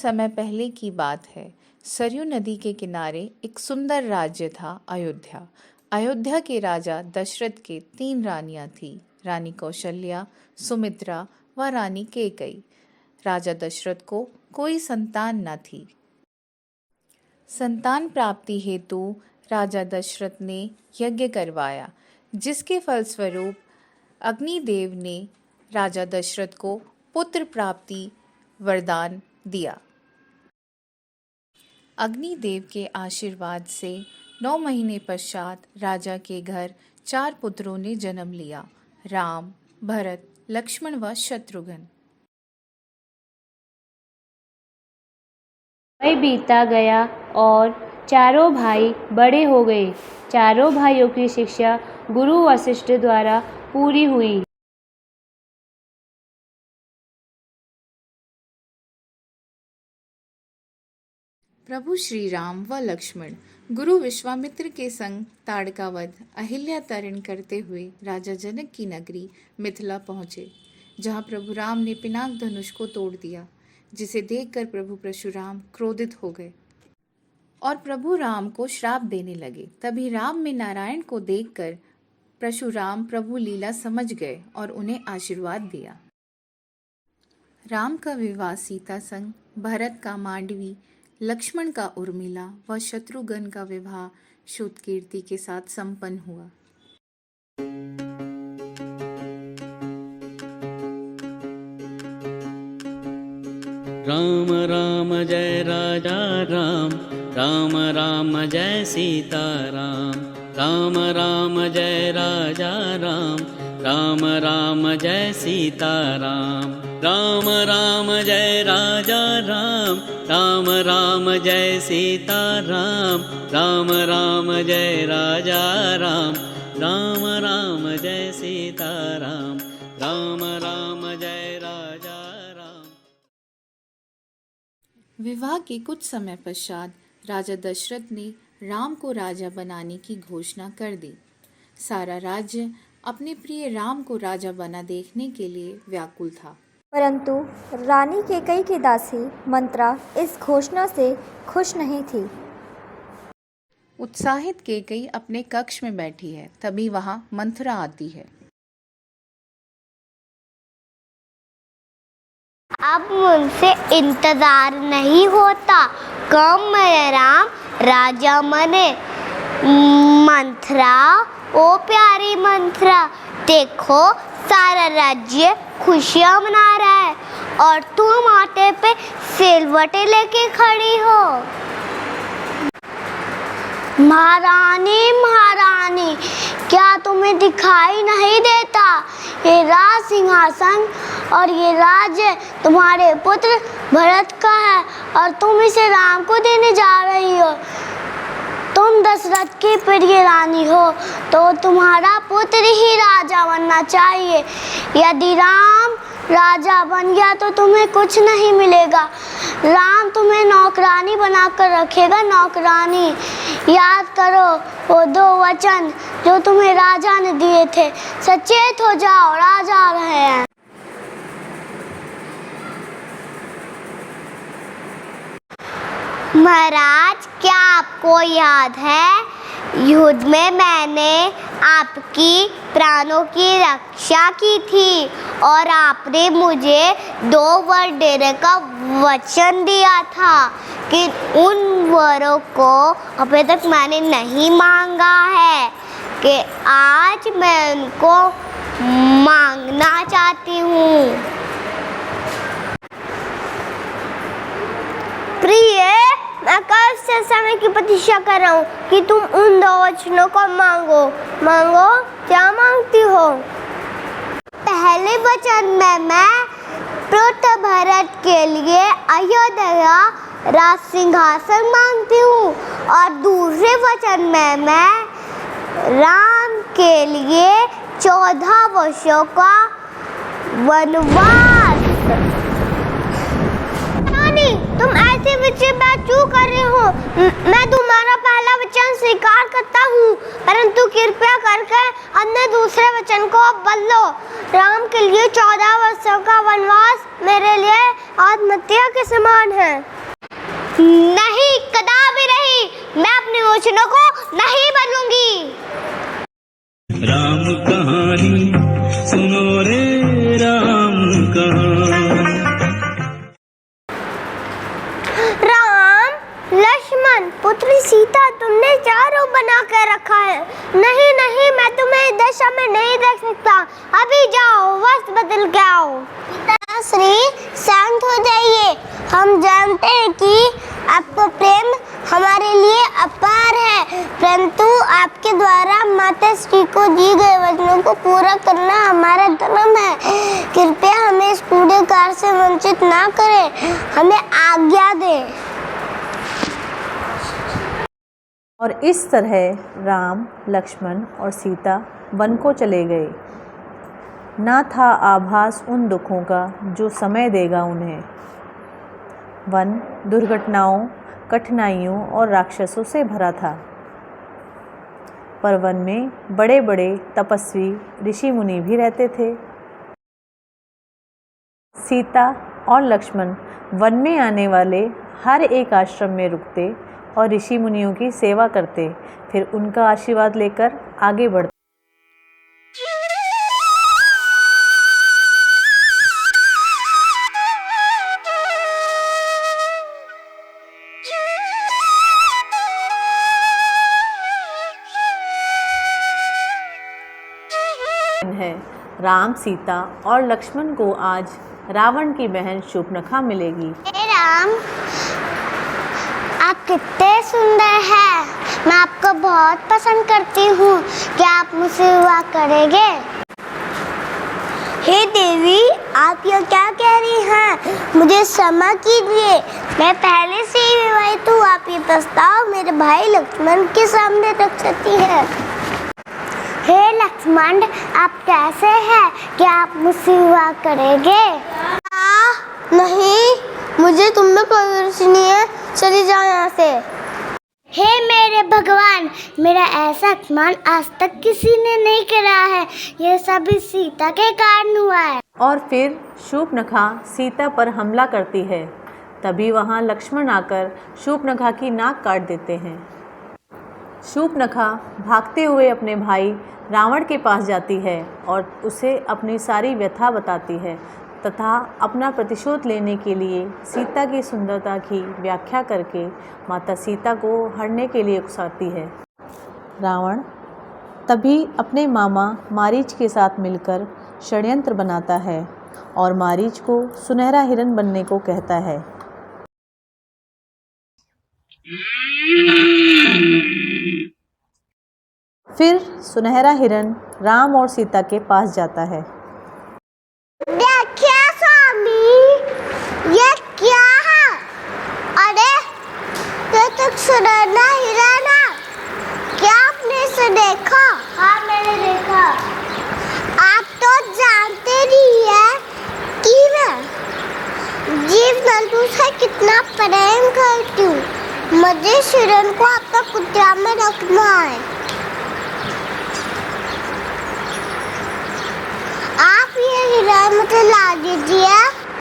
समय पहले की बात है। सरयू नदी के किनारे एक सुंदर राज्य था, अयोध्या। अयोध्या के राजा दशरथ के 3 रानियां थीं, रानी कौशल्या, सुमित्रा व रानी कैकेयी। राजा दशरथ को कोई संतान न थी। संतान प्राप्ति हेतु राजा दशरथ ने यज्ञ करवाया, जिसके फलस्वरूप अग्निदेव ने राजा दशरथ को पुत्र प्राप्ति वरदान दिया। अग्निदेव के आशीर्वाद से 9 महीने पश्चात राजा के घर 4 पुत्रों ने जन्म लिया, राम, भरत, लक्ष्मण व शत्रुघ्न। समय बीता गया और चारों भाई बड़े हो गए। चारों भाइयों की शिक्षा गुरु वशिष्ठ द्वारा पूरी हुई। प्रभु श्री राम व लक्ष्मण गुरु विश्वामित्र के संग ताड़कावध अहिल्या तरण करते हुए राजा जनक की नगरी मिथिला पहुँचे, जहाँ प्रभु राम ने पिनाक धनुष को तोड़ दिया, जिसे देखकर प्रभु परशुराम क्रोधित हो गए और प्रभु राम को श्राप देने लगे। तभी राम में नारायण को देखकर परशुराम प्रभु लीला समझ गए और उन्हें आशीर्वाद दिया। राम का विवाह सीता संग, भरत का मांडवी, लक्ष्मण का उर्मिला व शत्रुघ्न का विवाह श्रुतकीर्ति के साथ संपन्न हुआ। राम राम जय राजा राम, राम राम जय सीता राम, राम राम जय राजा राम, राम राम जय सीता राम, राम राम जय राजा राम, राम राम जय सीता राम, राम राम जय राजा राम, राम राम जय सीता राम, राम राम जय राजा राम। विवाह के कुछ समय पश्चात राजा दशरथ ने राम को राजा बनाने की घोषणा कर दी। सारा राज्य अपने प्रिय राम को राजा बना देखने के लिए व्याकुल था। परंतु रानी कैकेयी की दासी मंत्रा इस घोषणा से खुश नहीं थी। उत्साहित कैकेयी अपने कक्ष में बैठी है, तभी वहां मंथरा आती है। अब मुझसे इंतजार नहीं होता, कब मेरा राम राजा बने। मंथरा, ओ प्यारी मंथरा, देखो सारा राज्य खुशियाँ मना रहा है और तुम आटे पे सिलवटें लेके खड़ी हो। महारानी महारानी, क्या तुम्हें दिखाई नहीं देता? ये राज सिंहासन और ये राज्य तुम्हारे पुत्र भरत का है और तुम इसे राम को देने जा रही हो। तुम दशरथ की प्रिय रानी हो तो तुम्हारा पुत्र ही राजा बनना चाहिए। यदि राम राजा बन गया तो तुम्हें कुछ नहीं मिलेगा। राम तुम्हें नौकरानी बनाकर रखेगा, नौकरानी। याद करो वो 2 वचन जो तुम्हें राजा ने दिए थे। सचेत हो जाओ, राजा आ रहे हैं। महाराज, क्या आपको याद है युद्ध में मैंने आपकी प्राणों की रक्षा की थी और आपने मुझे 2 वर देने का वचन दिया था कि उन वरों को अभी तक मैंने नहीं मांगा है, कि आज मैं उनको मांगना चाहती हूँ। प्रिय, मैं कब से समय की प्रतीक्षा कर रहा हूँ कि तुम उन 2 वचनों को मांगो। मांगो, क्या मांगती हो? पहले वचन में मैं पुत्र भरत के लिए अयोध्या राज सिंहासन मांगती हूँ और दूसरे वचन में मैं राम के लिए 14 वर्षों का वनवास। तुम ऐसे वचन बात क्यों कर रहे हो? मैं तुम्हारा पहला वचन स्वीकार करता हूँ, परंतु कृपया करके अन्य दूसरे वचन को बदलो। राम के लिए 14 वर्षों का वनवास मेरे लिए आत्महत्या के समान है। वचनों को नहीं बदलूंगी। राम कहानी सुनो रे राम कहानी। राम, लक्ष्मण, पुत्री सीता, तुमने चारों बना कर रखा है। नहीं नहीं, मैं तुम्हें इस दशा में नहीं देख सकता। अभी जाओ, वस्त्र बदल के आओ। पिताश्री, शांत हो जाइए। हम जानते हैं कि आपका प्रेम हमारे लिए अपार है, परंतु आपके द्वारा माता श्री को दिए गए वचनों को पूरा करना हमारा धर्म है। कृपया हमें इस पूरे कार्य से वंचित ना करें, हमें आज्ञा दें। और इस तरह राम, लक्ष्मण और सीता वन को चले गए। ना था आभास उन दुखों का जो समय देगा उन्हें। वन दुर्घटनाओं, कठिनाइयों और राक्षसों से भरा था, पर वन में बड़े बड़े तपस्वी ऋषि मुनि भी रहते थे। सीता और लक्ष्मण वन में आने वाले हर एक आश्रम में रुकते और ऋषि मुनियों की सेवा करते, फिर उनका आशीर्वाद लेकर आगे बढ़ते। है राम, सीता और लक्ष्मण को आज रावण की बहन शूर्पणखा मिलेगी। हे राम, आप कितने सुंदर हैं। मैं आपको बहुत पसंद करती हूँ। क्या आप मुझसे विवाह करेंगे? हे देवी, आप यह क्या कह रही हैं? मुझे क्षमा कीजिए, मैं पहले से ही विवाहित हूँ। आप ये प्रस्ताव मेरे भाई लक्ष्मण के सामने रख सकती हैं। हे लक्ष्मण, आप कैसे हैं? क्या आप मुझसे विवाह करेंगे? नहीं, मुझे तुम में कोई रुचि नहीं है। चली जाओ यहाँ से। हे मेरे भगवान, मेरा ऐसा अपमान आज तक किसी ने नहीं करा है। यह सब इस सीता के कारण हुआ है। और फिर शूर्पणखा सीता पर हमला करती है। तभी वहाँ लक्ष्मण आकर शूर्पणखा की नाक काट देते हैं। शूर्पणखा भागते हुए अपने भाई रावण के पास जाती है और उसे अपनी सारी व्यथा बताती है तथा अपना प्रतिशोध लेने के लिए सीता की सुंदरता की व्याख्या करके माता सीता को हरने के लिए उकसाती है। रावण तभी अपने मामा मारीच के साथ मिलकर षड्यंत्र बनाता है और मारीच को सुनहरा हिरण बनने को कहता है। फिर सुनहरा हिरण राम और सीता के पास जाता है। देखिए स्वामी, ये क्या है? अरे, ये तो सुनहरा हिरण है। क्या आपने इसे देखा? हाँ, मैंने देखा। आप तो जानते नहीं है कि मैं जीव जंतु से कितना प्रेम करती हूँ। मुझे इस हिरण को आपका कुटिया में रखना है। आप ये हिरण मुझे ला दीजिए।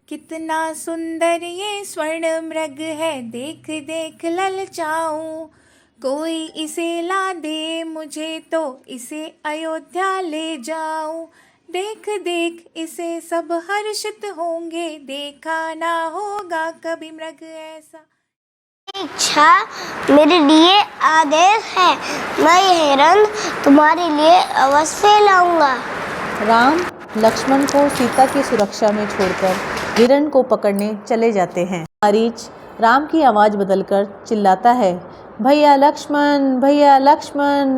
कितना सुंदर ये स्वर्ण मृग है, देख देख ललचाऊं। कोई इसे ला दे मुझे तो इसे अयोध्या ले जाऊं। देख देख इसे सब हर्षित होंगे, देखा ना होगा कभी मृग ऐसा। इच्छा मेरे लिए आदेश है। मैं ये हिरण तुम्हारे लिए अवश्य लाऊंगा। राम लक्ष्मण को सीता की सुरक्षा में छोड़कर हिरण को पकड़ने चले जाते हैं। मारीच राम की आवाज़ बदलकर चिल्लाता है, भैया लक्ष्मण,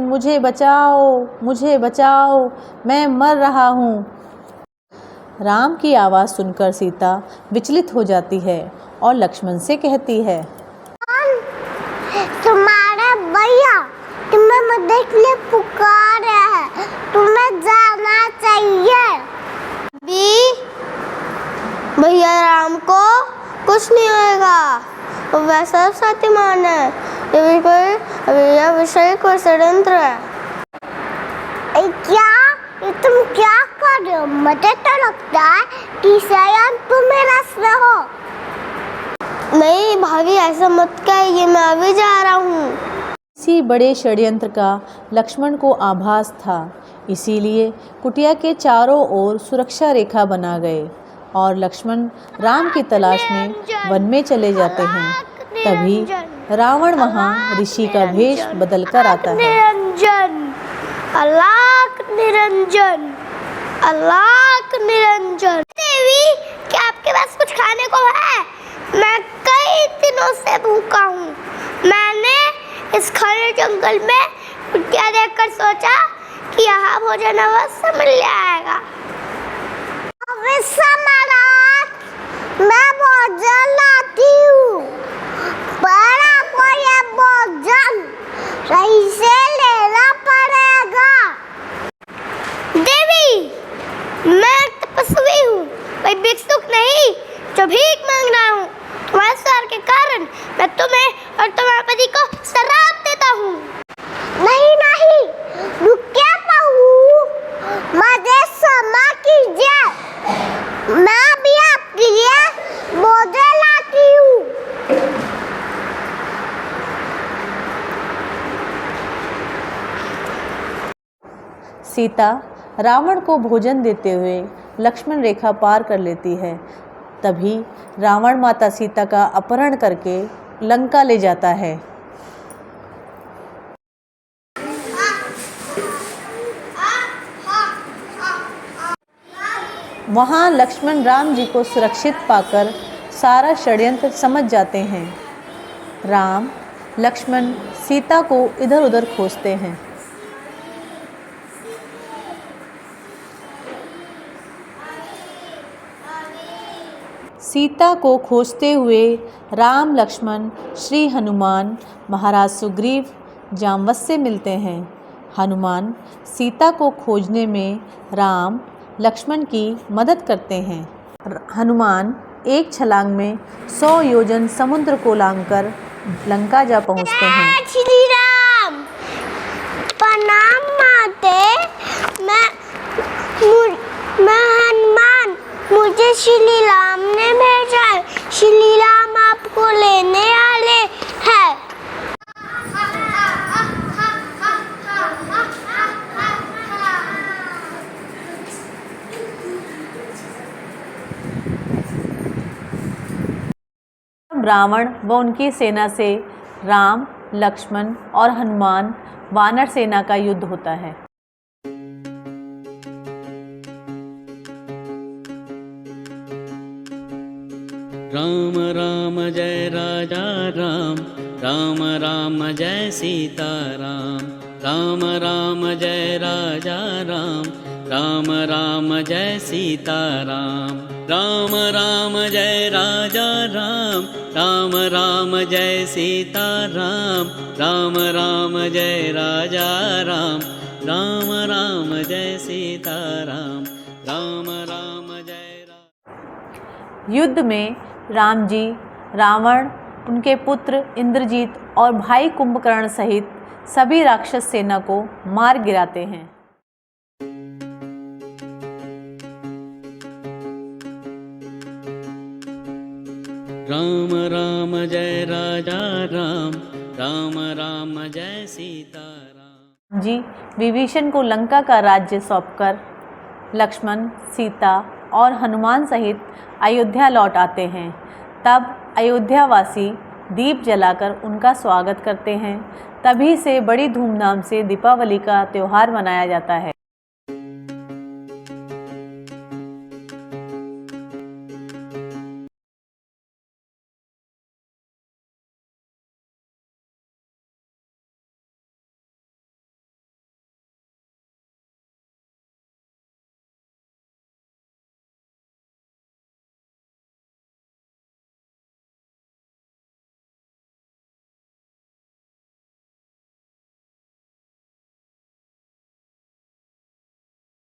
मुझे बचाओ, मैं मर रहा हूँ। राम की आवाज़ सुनकर सीता विचलित हो जाती है और लक्ष्मण से कहती है, तुम्हारा भैया तुम्हें मदद के लिए पुकार रहा है, तुम्हें जाना चाहिए। भैया राम को कुछ नहीं होगा, वो वैसा शक्तिमान है। ये विषय को षड्यंत्र है। क्या ये तुम क्या कर रहे हो? मुझे तो लगता है कि शायद तुम मेरा हो। नहीं भाभी, ऐसा मत कहिए, मैं अभी जा रहा हूँ। इसी बड़े षड्यंत्र का लक्ष्मण को आभास था, इसीलिए कुटिया के चारों ओर सुरक्षा रेखा बना गए और लक्ष्मण राम की तलाश में वन में चले जाते हैं। तभी रावण वहाँ ऋषि का भेष बदलकर आता है। निरंजन, अलाक निरंजन, अलाक निरंजन। देवी, क्या आपके पास कुछ खाने को है? मैं कई दिनों से भूखा हूँ। मैंने इस घने जंगल में कुटिया देखकर सोचा कि यहाँ भोजन अवश्य मिल जाएगा। मैं भोजन लाती हूँ, पर आपको यह भोजन सही से लेना पड़ेगा। देवी, मैं तपस्वी हूँ, कोई भिक्षुक नहीं जो भीख मांग रहा हूँ। तुम्हारे स्वर के कारण मैं तुम्हें और तुम्हारे पति को श्राप देता हूँ। नहीं नहीं, रुकिए बहू, मुझे क्षमा कीजिए, मैं भी आपके लिए भोजन लाती हूँ। सीता रावण को भोजन देते हुए लक्ष्मण रेखा पार कर लेती है। तभी रावण माता सीता का अपहरण करके लंका ले जाता है। वहाँ लक्ष्मण राम जी को सुरक्षित पाकर सारा षड्यंत्र समझ जाते हैं। राम लक्ष्मण सीता को इधर उधर खोजते हैं। सीता को खोजते हुए राम लक्ष्मण श्री हनुमान महाराज सुग्रीव जांबवत से मिलते हैं। हनुमान सीता को खोजने में राम लक्ष्मण की मदद करते हैं। हनुमान एक छलांग में 100 योजन समुद्र को लांघकर लंका जा पहुंचते हैं। श्री राम, प्रणाम माते। मैं हनुमान, मुझे श्री राम ने भेजा है। श्री राम आपको लेने वाले हैं। रावण व उनकी सेना से राम, लक्ष्मण और हनुमान वानर सेना का युद्ध होता है। राम राम जय राजा राम, राम राम जय सीता राम, राम राम जय राजा राम, राम राम जय सीता राम, राम राम जय राजा राम, राम राम जय सीता राम, राम राम जय राजा राम, राम राम जय सीता राम, राम राम जय राम। युद्ध में राम जी रावण, उनके पुत्र इंद्रजीत और भाई कुंभकर्ण सहित सभी राक्षस सेना को मार गिराते हैं। राम राम जय राजा राम, राम राम जय सीता राम। जी विभीषण को लंका का राज्य सौंपकर लक्ष्मण, सीता और हनुमान सहित अयोध्या लौट आते हैं। तब अयोध्यावासी दीप जलाकर उनका स्वागत करते हैं। तभी से बड़ी धूमधाम से दीपावली का त्यौहार मनाया जाता है।